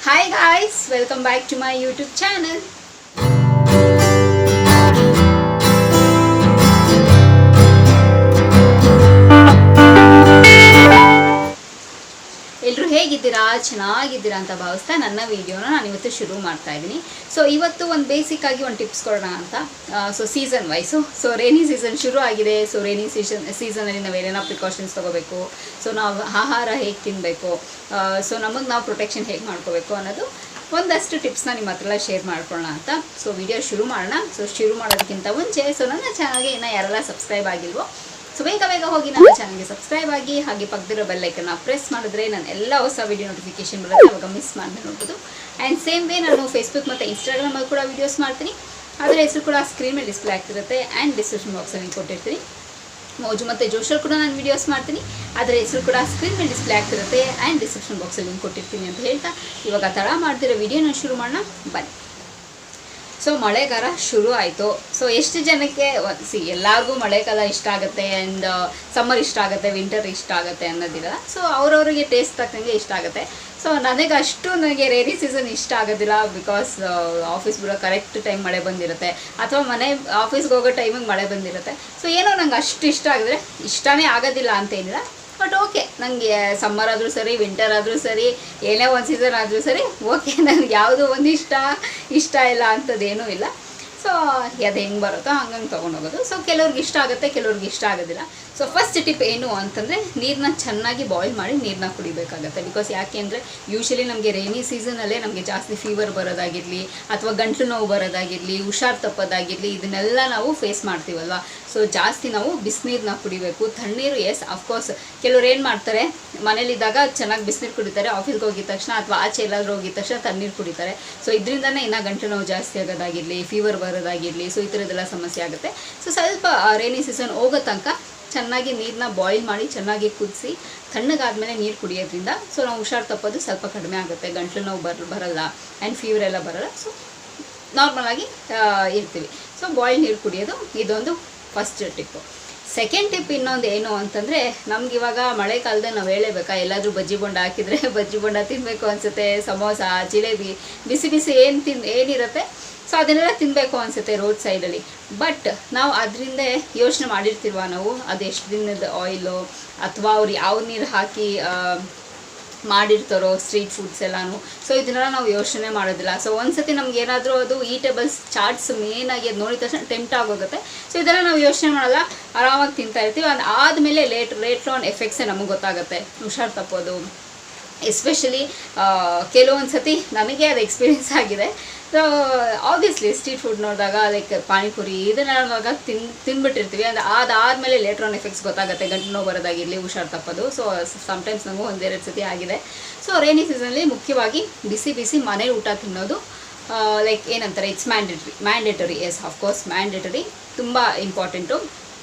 Hi guys, welcome back to my YouTube channel. ಎಲ್ಲರೂ ಹೇಗಿದ್ದೀರಾ ಚೆನ್ನಾಗಿದ್ದೀರಾ ಅಂತ ಭಾವಿಸ್ತಾ ನನ್ನ ವಿಡಿಯೋನ ನಾನು ಇವತ್ತು ಶುರು ಮಾಡ್ತಾ ಇದ್ದೀನಿ. ಸೊ ಇವತ್ತು ಒಂದು ಬೇಸಿಕ್ ಆಗಿ ಒಂದು ಟಿಪ್ಸ್ ಕೊಡೋಣ ಅಂತ. So season wise, so rainy season ಶುರು ಆಗಿದೆ. ಸೊ ರೇನಿ ಸೀಸನಲ್ಲಿ ನಾವು ಏನೇನೋ ಪ್ರಿಕಾಷನ್ಸ್ ತೊಗೋಬೇಕು, ಸೊ ನಾವು ಆಹಾರ ಹೇಗೆ ತಿನ್ನಬೇಕು, ಸೊ ನಮಗೆ ನಾವು ಪ್ರೊಟೆಕ್ಷನ್ ಹೇಗೆ ಮಾಡ್ಕೋಬೇಕು ಅನ್ನೋದು ಒಂದಷ್ಟು ಟಿಪ್ಸ್ನ ನಿಮ್ಮ ಹತ್ರ ಶೇರ್ ಮಾಡ್ಕೊಳ್ಳೋಣ ಅಂತ. ಸೊ ವಿಡಿಯೋ ಶುರು ಮಾಡೋಣ. ಸೊ ಶುರು ಮಾಡೋದಕ್ಕಿಂತ ಮುಂಚೆ ಸೊ ನನ್ನ ಚಾನಲ್ಗೆ ಇನ್ನೂ ಯಾರೆಲ್ಲ ಸಬ್ಸ್ಕ್ರೈಬ್ ಆಗಿಲ್ವೋ ಸೊ ಬೇಗ ಹೋಗಿ ನನ್ನ ಚಾನಲ್ಗೆ ಸಬ್ಸ್ಕ್ರೈಬ್ ಆಗಿ, ಹಾಗೆ ಪಕ್ಕದಿರೋ ಬೆಲ್ಲೈಕನ್ನ ಪ್ರೆಸ್ ಮಾಡಿದ್ರೆ ನಾನು ಎಲ್ಲ ಹೊಸ ವಿಡಿಯೋ ನೋಟಿಫಿಕೇಶನ್ ಬರುತ್ತೆ, ಅವಾಗ ಮಿಸ್ ಮಾಡಿ ನೋಡ್ಬೋದು. ಆ್ಯಂಡ್ ಸೇಮ್ ವೇ ನಾನು ಫೇಸ್ಬುಕ್ ಮತ್ತು ಇನ್ಸ್ಟಾಗ್ರಾಮಲ್ಲಿ ಕೂಡ ವೀಡಿಯೋಸ್ ಮಾಡ್ತೀನಿ. ಅದರ ಹೆಸರು ಕೂಡ ಸ್ಕ್ರೀನ್ ಮೇಲೆ ಡಿಸ್ಪ್ಲೇ ಆಗ್ತಿರುತ್ತೆ ಆ್ಯಂಡ್ ಡಿಸ್ಕ್ರಿಪ್ಷನ್ ಬಾಕ್ಸಲ್ಲಿ ಕೊಟ್ಟಿರ್ತೀನಿ. ಮೋಜು ಮತ್ತು ಜೋಶಲ್ಲಿ ಕೂಡ ನಾನು ವೀಡಿಯೋಸ್ ಮಾಡ್ತೀನಿ, ಅದರ ಹೆಸರು ಕೂಡ ಸ್ಕ್ರೀನ್ ಮೇಲೆ ಡಿಸ್ಪ್ಲೇ ಆಗ್ತಿರುತ್ತೆ ಆ್ಯಂಡ್ ಡಿಸ್ಕ್ರಿಪ್ಷನ್ ಬಾಕ್ಸಲ್ಲಿ ಲಿಂಕ್ ಕೊಟ್ಟಿರ್ತೀನಿ ಅಂತ ಹೇಳ್ತಾ ಇವಾಗ ತಡ ಮಾಡ್ತಿರೋ ವೀಡಿಯೋನ ಶುರು ಮಾಡೋಣ ಬನ್ನಿ. ಸೊ ಮಳೆಗಾಲ ಶುರು ಆಯಿತು. ಸೊ ಎಷ್ಟು ಜನಕ್ಕೆ ಎಲ್ಲರಿಗೂ ಮಳೆಗಾಲ ಇಷ್ಟ ಆಗುತ್ತೆ ಆ್ಯಂಡ್ ಸಮ್ಮರ್ ಇಷ್ಟ ಆಗುತ್ತೆ, ವಿಂಟರ್ ಇಷ್ಟ ಆಗುತ್ತೆ ಅನ್ನೋದಿಲ್ಲ. ಸೊ ಅವ್ರವ್ರಿಗೆ ಟೇಸ್ಟ್ ತಕ್ಕಂಗೆ ಇಷ್ಟ ಆಗುತ್ತೆ. ಸೊ ನನಗೆ ರೇನಿ ಸೀಸನ್ ಇಷ್ಟ ಆಗೋದಿಲ್ಲ, ಬಿಕಾಸ್ ಆಫೀಸ್ ಬಿಡೋ ಕರೆಕ್ಟ್ ಟೈಮ್ ಮಳೆ ಬಂದಿರುತ್ತೆ, ಅಥವಾ ಆಫೀಸ್ಗೆ ಹೋಗೋ ಟೈಮಿಗೆ ಮಳೆ ಬಂದಿರುತ್ತೆ. ಸೊ ಏನೋ ನಂಗೆ ಅಷ್ಟು ಇಷ್ಟ ಆಗಿದ್ರೆ ಇಷ್ಟನೇ ಆಗೋದಿಲ್ಲ ಅಂತೇನಿಲ್ಲ. ಬಟ್ ಓಕೆ, ನನಗೆ ಸಮ್ಮರ್ ಆದರೂ ಸರಿ, ವಿಂಟರ್ ಆದರೂ ಸರಿ, ಏನೇ ಒಂದು ಸೀಸನ್ ಆದರೂ ಸರಿ, ಓಕೆ, ನನಗೆ ಯಾವುದೋ ಒಂದು ಇಷ್ಟ ಇಲ್ಲ ಅಂಥದ್ದೇನೂ ಇಲ್ಲ. ಸೊ ಅದು ಹೆಂಗೆ ಬರುತ್ತೋ ಹಂಗಂಗೆ ತೊಗೊಂಡೋಗೋದು. ಸೊ ಕೆಲವ್ರಿಗೆ ಇಷ್ಟ ಆಗುತ್ತೆ, ಕೆಲವ್ರಿಗೆ ಇಷ್ಟ ಆಗೋದಿಲ್ಲ. ಸೊ ಫಸ್ಟ್ ಟಿಪ್ ಏನು ಅಂತಂದರೆ, ನೀರನ್ನ ಚೆನ್ನಾಗಿ ಬಾಯ್ಲ್ ಮಾಡಿ ನೀರನ್ನ ಕುಡಿಬೇಕಾಗತ್ತೆ. ಬಿಕಾಸ್ ಯಾಕೆ ಅಂದರೆ ಯೂಶಲಿ ನಮಗೆ ರೈನಿ ಸೀಸನಲ್ಲೇ ನಮಗೆ ಜಾಸ್ತಿ ಫೀವರ್ ಬರೋದಾಗಿರಲಿ, ಅಥವಾ ಗಂಟಲು ನೋವು ಬರೋದಾಗಿರಲಿ, ಹುಷಾರು ತಪ್ಪೋದಾಗಿರಲಿ, ಇದನ್ನೆಲ್ಲ ನಾವು ಫೇಸ್ ಮಾಡ್ತೀವಲ್ವ. ಸೊ ಜಾಸ್ತಿ ನಾವು ಬಿಸಿನೀರನ್ನ ಕುಡಿಬೇಕು. ತಣ್ಣೀರು ಅಫ್ಕೋರ್ಸ್ ಕೆಲವ್ರು ಏನು ಮಾಡ್ತಾರೆ, ಮನೇಲಿದ್ದಾಗ ಚೆನ್ನಾಗಿ ಬಿಸಿನೀರು ಕುಡಿತಾರೆ, ಆಫೀಸ್ಗೆ ಹೋಗಿದ ತಕ್ಷಣ ಅಥವಾ ಆಚೆ ಎಲ್ಲಾದರೂ ಹೋಗಿದ ತಕ್ಷಣ ತಣ್ಣೀರು ಕುಡಿತಾರೆ. ಸೊ ಇದರಿಂದನೇ ಇನ್ನೂ ಗಂಟಲು ನೋವು ಜಾಸ್ತಿ ಆಗೋದಾಗಿರಲಿ, ಫೀವರ್ ಬರೋದಾಗಿರಲಿ, ಸೊ ಈ ಥರದ್ದೆಲ್ಲ ಸಮಸ್ಯೆ ಆಗುತ್ತೆ. ಸೊ ಸ್ವಲ್ಪ ರೈನಿ ಸೀಸನ್ ಹೋಗೋ ತನಕ ಚೆನ್ನಾಗಿ ನೀರನ್ನ ಬಾಯ್ಲ್ ಮಾಡಿ ಚೆನ್ನಾಗಿ ಕುದಿಸಿ ತಣ್ಣಗಾದ್ಮೇಲೆ ನೀರು ಕುಡಿಯೋದ್ರಿಂದ ಸೊ ನಾವು ಹುಷಾರು ತಪ್ಪೋದು ಸ್ವಲ್ಪ ಕಡಿಮೆ ಆಗುತ್ತೆ, ಗಂಟಲು ನೋವು ಬರಲ್ಲ ಆ್ಯಂಡ್ ಫೀವರ್ ಎಲ್ಲ ಬರಲ್ಲ. ಸೊ ನಾರ್ಮಲಾಗಿ ಇರ್ತೀವಿ. ಸೊ ಬಾಯ್ಲ್ ನೀರು ಕುಡಿಯೋದು ಇದೊಂದು ಫಸ್ಟ್ ಟಿಪ್ಪು. ಸೆಕೆಂಡ್ ಟಿಪ್ ಇನ್ನೊಂದು ಏನು ಅಂತಂದರೆ, ನಮ್ಗೆ ಇವಾಗ ಮಳೆಗಾಲದಲ್ಲಿ ನಾವು ಹೇಳಬೇಕಾ, ಎಲ್ಲಾದರೂ ಬಜ್ಜಿ ಬೋಂಡ ಹಾಕಿದರೆ ಬಜ್ಜಿ ಬೋಂಡ ತಿನ್ನಬೇಕು ಅನಿಸುತ್ತೆ, ಸಮೋಸ, ಜಿಲೇಬಿ, ಬಿಸಿ ಏನಿರುತ್ತೆ ಸೊ ಅದನ್ನೆಲ್ಲ ತಿನ್ನಬೇಕು ಅನಿಸುತ್ತೆ ರೋಡ್ ಸೈಡಲ್ಲಿ. ಬಟ್ ನಾವು ಅದರಿಂದ ಯೋಚನೆ ಮಾಡಿರ್ತೀವ, ನಾವು ಅದು ಎಷ್ಟು ದಿನದ ಆಯಿಲು, ಅಥವಾ ಅವ್ರು ಯಾವ ನೀರು ಹಾಕಿ ಮಾಡಿರ್ತಾರೋ ಸ್ಟ್ರೀಟ್ ಫುಡ್ಸ್ ಎಲ್ಲನೂ. ಸೊ ಇದನ್ನೆಲ್ಲ ನಾವು ಯೋಚನೆ ಮಾಡೋದಿಲ್ಲ. ಸೊ ಒಂದ್ಸತಿ ನಮ್ಗೆ ಏನಾದರೂ ಅದು ಈಟೇಬಲ್ಸ್ ಚಾಟ್ಸ್ ಮೇನಾಗಿ ಅದು ನೋಡಿದ ತಕ್ಷಣ ಟೆಂಪ್ಟ್ ಆಗೋಗುತ್ತೆ. ಸೊ ಇದೆಲ್ಲ ನಾವು ಯೋಚನೆ ಮಾಡಲ್ಲ, ಆರಾಮಾಗಿ ತಿಂತಾ ಇರ್ತೀವಿ. ಅದು ಆದಮೇಲೆ ಲೇಟ್ ಆನ್ ಎಫೆಕ್ಟ್ಸೇ ನಮಗೆ ಗೊತ್ತಾಗುತ್ತೆ, ಹುಷಾರು ತಪ್ಪೋದು. ಎಸ್ಪೆಷಲಿ ಕೆಲವೊಂದು ಸತಿ ನನಗೆ ಅದು ಎಕ್ಸ್ಪೀರಿಯೆನ್ಸ್ ಆಗಿದೆ. ಸೊ ಆಬ್ವಿಯಸ್ಲಿ ಸ್ಟ್ರೀಟ್ ಫುಡ್ ನೋಡಿದಾಗ ಲೈಕ್ ಪಾನಿಪುರಿ ಇದನ್ನೆಲ್ಲ ನೋಡಿದಾಗ ತಿಂದ್ಬಿಟ್ಟಿರ್ತೀವಿ. ಅದಾದಮೇಲೆ ಲೇಟರ್ ಆನ್ ಎಫೆಕ್ಟ್ಸ್ ಗೊತ್ತಾಗುತ್ತೆ, ಗಂಟಲು ನೋವು ಬರೋದಾಗಿರಲಿ, ಹುಷಾರು ತಪ್ಪೋದು. ಸೊ ಸಮ್ಟೈಮ್ಸ್ ನಮಗೂ ಒಂದೆರಡು ಸತಿ ಆಗಿದೆ. ಸೊ ರೈನಿ ಸೀಸನಲ್ಲಿ ಮುಖ್ಯವಾಗಿ ಬಿಸಿ ಮನೇಲಿ ಊಟ ತಿನ್ನೋದು ಲೈಕ್ ಏನಂತಾರೆ, it's mandatory. Yes, of course mandatory, ತುಂಬ ಇಂಪಾರ್ಟೆಂಟು.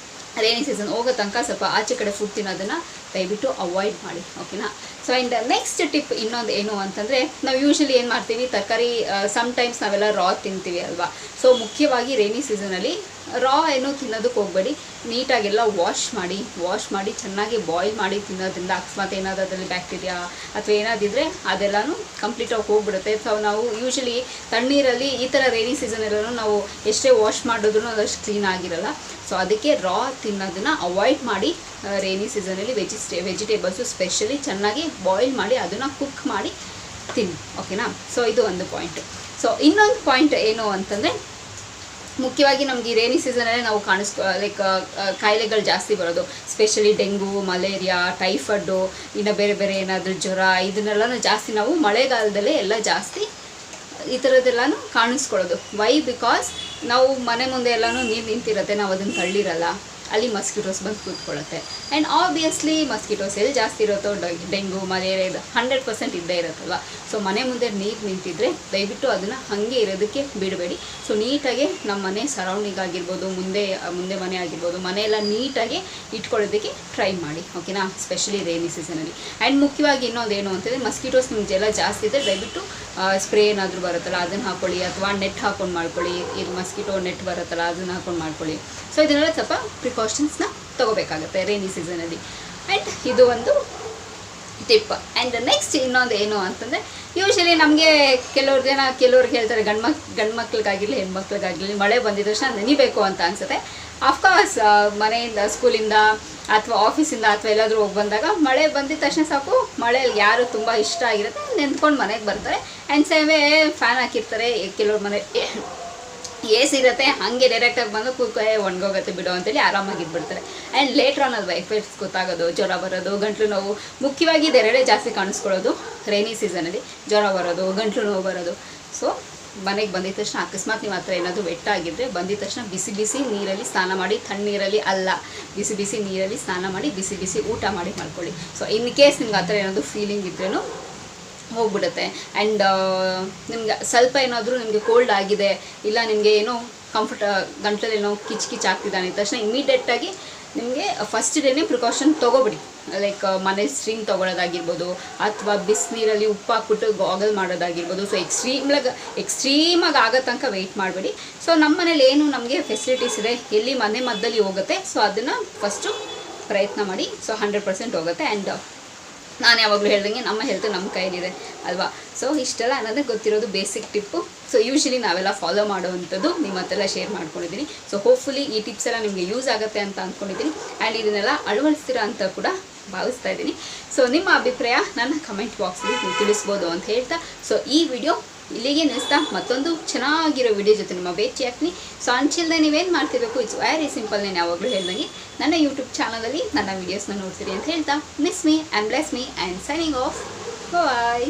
ರೈನಿ ಸೀಸನ್ ಹೋಗೋ ತನಕ ಸ್ವಲ್ಪ ಆಚೆ ಕಡೆ ಫುಡ್ ತಿನ್ನೋದನ್ನು ದಯವಿಟ್ಟು ಅವಾಯ್ಡ್ ಮಾಡಿ, ಓಕೆನಾ. ಸೊ ಆ್ಯಂಡ್ ನೆಕ್ಸ್ಟ್ ಟಿಪ್ ಇನ್ನೊಂದು ಏನು ಅಂತಂದರೆ, ನಾವು ಯೂಶ್ವಲಿ ಏನು ಮಾಡ್ತೀವಿ, ತರಕಾರಿ ಸಮ್ಟೈಮ್ಸ್ ನಾವೆಲ್ಲ ರಾ ತಿಂತೀವಿ ಅಲ್ವಾ. ಸೊ ಮುಖ್ಯವಾಗಿ ರೈನಿ ಸೀಸನಲ್ಲಿ ರಾ ಏನೂ ತಿನ್ನೋದಕ್ಕೆ ಹೋಗಬೇಡಿ. ನೀಟಾಗೆಲ್ಲ ವಾಶ್ ಮಾಡಿ ಚೆನ್ನಾಗಿ ಬಾಯ್ಲ್ ಮಾಡಿ ತಿನ್ನೋದ್ರಿಂದ ಅಕಸ್ಮಾತ್ ಏನಾದರೂ ಅದರಲ್ಲಿ ಬ್ಯಾಕ್ಟೀರಿಯಾ ಅಥವಾ ಏನಾದಿದ್ರೆ ಅದೆಲ್ಲನೂ ಕಂಪ್ಲೀಟಾಗಿ ಹೋಗ್ಬಿಡುತ್ತೆ. ಸೊ ನಾವು ಯೂಶ್ವಲಿ ತಣ್ಣೀರಲ್ಲಿ ಈ ಥರ ರೈನಿ ಸೀಸನಲ್ಲೂ ನಾವು ಎಷ್ಟೇ ವಾಶ್ ಮಾಡಿದ್ರೂ ಅದಷ್ಟು ಕ್ಲೀನ್ ಆಗಿರಲ್ಲ. ಸೊ ಅದಕ್ಕೆ ರಾ ತಿನ್ನೋದನ್ನು ಅವಾಯ್ಡ್ ಮಾಡಿ. ರೈನಿ ಸೀಸನಲ್ಲಿ ವೆಜಿಟೇಬಲ್ಸು ಸ್ಪೆಷಲಿ ಚೆನ್ನಾಗಿ ಬಾಯ್ಲ್ ಮಾಡಿ ಅದನ್ನು ಕುಕ್ ಮಾಡಿ ತಿನ್ನಿ, ಓಕೆನಾ. ಸೊ ಇದು ಒಂದು ಪಾಯಿಂಟು. ಸೊ ಇನ್ನೊಂದು ಪಾಯಿಂಟ್ ಏನು ಅಂತಂದರೆ, ಮುಖ್ಯವಾಗಿ ನಮ್ಗೆ ಈ ರೈನಿ ಸೀಸನಲ್ಲೇ ನಾವು ಲೈಕ್ ಕಾಯಿಲೆಗಳು ಜಾಸ್ತಿ ಬರೋದು, ಸ್ಪೆಷಲಿ ಡೆಂಗು, ಮಲೇರಿಯಾ, ಟೈಫಾಯ್ಡು, ಇನ್ನು ಬೇರೆ ಏನಾದರೂ ಜ್ವರ, ಇದನ್ನೆಲ್ಲನೂ ಜಾಸ್ತಿ ನಾವು ಮಳೆಗಾಲದಲ್ಲೇ ಎಲ್ಲ ಜಾಸ್ತಿ ಈ ಥರದ್ದೆಲ್ಲನೂ ಕಾಣಿಸ್ಕೊಳ್ಳೋದು. ವೈ? ಬಿಕಾಸ್ ನಾವು ಮನೆ ಮುಂದೆ ಎಲ್ಲನೂ ನೀರು ನಿಂತಿರುತ್ತೆ, ನಾವು ಅದನ್ನು ತಳ್ಳಿರಲ್ಲ, ಅಲ್ಲಿ ಮಸ್ಕಿಟೋಸ್ ಬಂದು ಕೂತ್ಕೊಳ್ಳುತ್ತೆ. ಆ್ಯಂಡ್ ಆಬ್ವಿಯಸ್ಲಿ ಮಸ್ಕಿಟೋಸ್ ಎಲ್ಲಿ ಜಾಸ್ತಿ ಇರುತ್ತೋ ಡೆಂಗು, ಮಲೇರಿಯಾ ಇದು 100% ಇದ್ದೇ ಇರುತ್ತಲ್ವ. ಸೊ ಮನೆ ಮುಂದೆ ನೀರು ನಿಂತಿದ್ರೆ ದಯವಿಟ್ಟು ಅದನ್ನು ಹಾಗೆ ಇರೋದಕ್ಕೆ ಬಿಡಬೇಡಿ. ಸೊ ನೀಟಾಗಿ ನಮ್ಮ ಮನೆ ಸರೌಂಡಿಂಗ್ ಆಗಿರ್ಬೋದು, ಮುಂದೆ ಮನೆ ಆಗಿರ್ಬೋದು, ಮನೆಯೆಲ್ಲ ನೀಟಾಗಿ ಇಟ್ಕೊಳ್ಳೋದಕ್ಕೆ ಟ್ರೈ ಮಾಡಿ, ಓಕೆನಾ, ಸ್ಪೆಷಲಿ ರೈನಿ ಸೀಸನಲ್ಲಿ. ಆ್ಯಂಡ್ ಮುಖ್ಯವಾಗಿ ಇನ್ನೊಂದು ಏನು ಅಂತಂದರೆ, ಮಸ್ಕಿಟೋಸ್ ನಿಮಗೆಲ್ಲ ಜಾಸ್ತಿ ಇದ್ದರೆ ದಯವಿಟ್ಟು ಸ್ಪ್ರೇ ಏನಾದರೂ ಬರುತ್ತಲ್ಲ ಅದನ್ನು ಹಾಕ್ಕೊಳ್ಳಿ, ಅಥವಾ ನೆಟ್ ಹಾಕ್ಕೊಂಡು ಮಾಡ್ಕೊಳ್ಳಿ. ಇದು ಮಸ್ಕಿಟೋ ನೆಟ್ ಬರುತ್ತಲ್ಲ ಅದನ್ನು ಹಾಕ್ಕೊಂಡು ಮಾಡ್ಕೊಳ್ಳಿ. ಸೊ ಇದನ್ನೆಲ್ಲ ಸ್ವಲ್ಪ ಪ್ರಿಕಾಷನ್ಸ್ನ ತೊಗೋಬೇಕಾಗುತ್ತೆ ರೈನಿ ಸೀಸನಲ್ಲಿ. ಆ್ಯಂಡ್ ಇದು ಒಂದು ಟಿಪ್. ಆ್ಯಂಡ್ ನೆಕ್ಸ್ಟ್ ಇನ್ನೊಂದು ಏನು ಅಂತಂದರೆ, ಯೂಶಲಿ ನಮಗೆ ಕೆಲವ್ರಿಗೆ ಹೇಳ್ತಾರೆ ಗಂಡು ಮಕ್ಳಿಗಾಗಿರಲಿ ಹೆಣ್ಮಕ್ಳಿಗಾಗಿರಲಿ ಮಳೆ ಬಂದಿದ ತಕ್ಷಣ ನೆನಿಬೇಕು ಅಂತ ಅನಿಸುತ್ತೆ. ಅಫ್ಕೋರ್ಸ್ ಮನೆಯಿಂದ, ಸ್ಕೂಲಿಂದ ಅಥವಾ ಆಫೀಸಿಂದ ಅಥವಾ ಎಲ್ಲಾದರೂ ಹೋಗಿ ಬಂದಾಗ ಮಳೆ ಬಂದಿದ ತಕ್ಷಣ ಸಾಕು, ಮಳೆಯಲ್ಲಿ ಯಾರು ತುಂಬ ಇಷ್ಟ ಆಗಿರುತ್ತೆ ನೆಂದ್ಕೊಂಡು ಮನೆಗೆ ಬರ್ತಾರೆ. ಆ್ಯಂಡ್ ಸೇವೆ ಫ್ಯಾನ್ ಹಾಕಿರ್ತಾರೆ. ಕೆಲವ್ರ ಮನೆ AC ಇರುತ್ತೆ, ಹಾಗೆ ಡೈರೆಕ್ಟಾಗಿ ಬಂದು ಕೂತ್ಕೊಳ್ಳೆ ಒಣಗೋಗುತ್ತೆ ಬಿಡು ಅಂತೇಳಿ ಆರಾಮಾಗಿ ಇದ್ಬಿಡ್ತಾರೆ. ಆ್ಯಂಡ್ ಲೇಟ್ರ್ ಆನ್ ಅದು ಎಫೆಕ್ಟ್ಸ್ ಗೊತ್ತಾಗೋದು, ಜ್ವರ ಬರೋದು, ಗಂಟ್ಲು ನೋವು, ಮುಖ್ಯವಾಗಿ ಇದೆರಡೇ ಜಾಸ್ತಿ ಕಾಣಿಸ್ಕೊಳ್ಳೋದು ರೈನಿ ಸೀಸನಲ್ಲಿ, ಜ್ವರ ಬರೋದು, ಗಂಟ್ಲು ನೋವು ಬರೋದು. ಸೊ ಮನೆಗೆ ಬಂದಿದ ತಕ್ಷಣ ಅಕಸ್ಮಾತ್ ನೀವು ಆ ಥರ ಏನಾದರೂ ಆಗಿದ್ದರೆ ಬಂದಿದ ತಕ್ಷಣ ಬಿಸಿ ನೀರಲ್ಲಿ ಸ್ನಾನ ಮಾಡಿ, ತಣ್ಣೀರಲ್ಲಿ ಅಲ್ಲ, ಬಿಸಿ ನೀರಲ್ಲಿ ಸ್ನಾನ ಮಾಡಿ, ಬಿಸಿ ಊಟ ಮಾಡಿ ಮಾಡ್ಕೊಳ್ಳಿ. ಸೊ ಇನ್ ಕೇಸ್ ನಿಮ್ಗೆ ಆ ಥರ ಏನಾದರೂ ಫೀಲಿಂಗ್ ಇದ್ರೂ ಹೋಗ್ಬಿಡುತ್ತೆ. ಆ್ಯಂಡ್ ನಿಮ್ಗೆ ಸ್ವಲ್ಪ ಏನಾದರೂ ನಿಮಗೆ ಕೋಲ್ಡ್ ಆಗಿದೆ, ಇಲ್ಲ ನಿಮಗೆ ಏನೋ ಗಂಟಲಲ್ಲಿ ಏನೋ ಕಿಚ್ ಆಗ್ತಿದೆ ಅಂದ ತಕ್ಷಣ ಇಮಿಡಿಯೇಟಾಗಿ ನಿಮಗೆ ಫಸ್ಟ್ ಡೇನೇ ಪ್ರಿಕಾಷನ್ ತೊಗೊಬಿಡಿ. ಲೈಕ್ ಮನೇಲಿ ಸ್ಟ್ರಿಂಗ್ ತೊಗೊಳೋದಾಗಿರ್ಬೋದು, ಅಥವಾ ಬಿಸಿನೀರಲ್ಲಿ ಉಪ್ಪು ಹಾಕ್ಬಿಟ್ಟು ಗಾಗಲ್ ಮಾಡೋದಾಗಿರ್ಬೋದು. ಸೊ ಎಕ್ಸ್ಟ್ರೀಮಾಗಿ ಆಗೋ ತನಕ ವೆಯ್ಟ್ ಮಾಡಬೇಡಿ. ಸೊ ನಮ್ಮ ಮನೇಲಿ ಏನು ನಮಗೆ ಫೆಸಿಲಿಟೀಸ್ ಇದೆ, ಎಲ್ಲಿ ಮನೆ ಮದ್ದಲ್ಲಿ ಹೋಗುತ್ತೆ, ಸೊ ಅದನ್ನು ಫಸ್ಟು ಪ್ರಯತ್ನ ಮಾಡಿ. ಸೊ 100% ಹೋಗುತ್ತೆ. ಆ್ಯಂಡ್ ನಾನು ಯಾವಾಗಲೂ ಹೇಳ್ದಂಗೆ ನಮ್ಮ ಹೆಲ್ತ್ ನಮ್ಮ ಕೈಲಿದೆ ಅಲ್ವಾ. ಸೊ ಇಷ್ಟೆಲ್ಲ ಅನ್ನೋದೇ ಗೊತ್ತಿರೋದು ಬೇಸಿಕ್ ಟಿಪ್ಪು. ಸೊ ಯೂಶ್ವಲಿ ನಾವೆಲ್ಲ ಫಾಲೋ ಮಾಡೋವಂಥದ್ದು ನಿಮ್ಮ ಹತ್ತೆಲ್ಲ ಶೇರ್ ಮಾಡ್ಕೊಂಡಿದ್ದೀನಿ. ಸೊ ಹೋಪ್ಫುಲಿ ಈ ಟಿಪ್ಸ್ ಎಲ್ಲ ನಿಮಗೆ ಯೂಸ್ ಆಗುತ್ತೆ ಅಂತ ಅಂದ್ಕೊಂಡಿದ್ದೀನಿ. ಆ್ಯಂಡ್ ಇದನ್ನೆಲ್ಲ ಅಳವಡಿಸ್ತೀರಾ ಅಂತ ಕೂಡ ಭಾವಿಸ್ತಾ ಇದ್ದೀನಿ. ಸೊ ನಿಮ್ಮ ಅಭಿಪ್ರಾಯ ನನ್ನ ಕಮೆಂಟ್ ಬಾಕ್ಸಲ್ಲಿ ನೀವು ತಿಳಿಸ್ಬೋದು ಅಂತ ಹೇಳ್ತಾ, ಸೊ ಈ ವಿಡಿಯೋ ಇಲ್ಲಿಗೆ ನಿಲ್ಲಿಸ್ತಾ ಮತ್ತೊಂದು ಚೆನ್ನಾಗಿರೋ ವಿಡಿಯೋ ಜೊತೆ ನಿಮ್ಮ ಭೇಟಿ ಆಗ್ತೀನಿ. ಸೊ ಅಂಚಿಲ್ದೆ ನೀವೇನು ಮಾಡ್ತಿರಬೇಕು, ಇಟ್ಸ್ ವೆರಿ ಸಿಂಪಲ್. ನಾನು ಯಾವಾಗಲೂ ಹೇಳ್ದಂಗೆ ನನ್ನ ಯೂಟ್ಯೂಬ್ ಚಾನಲಲ್ಲಿ ನನ್ನ ವೀಡಿಯೋಸ್ನ ನೋಡ್ತೀರಿ ಅಂತ ಹೇಳ್ತಾ, miss me and bless me and signing off. Bye.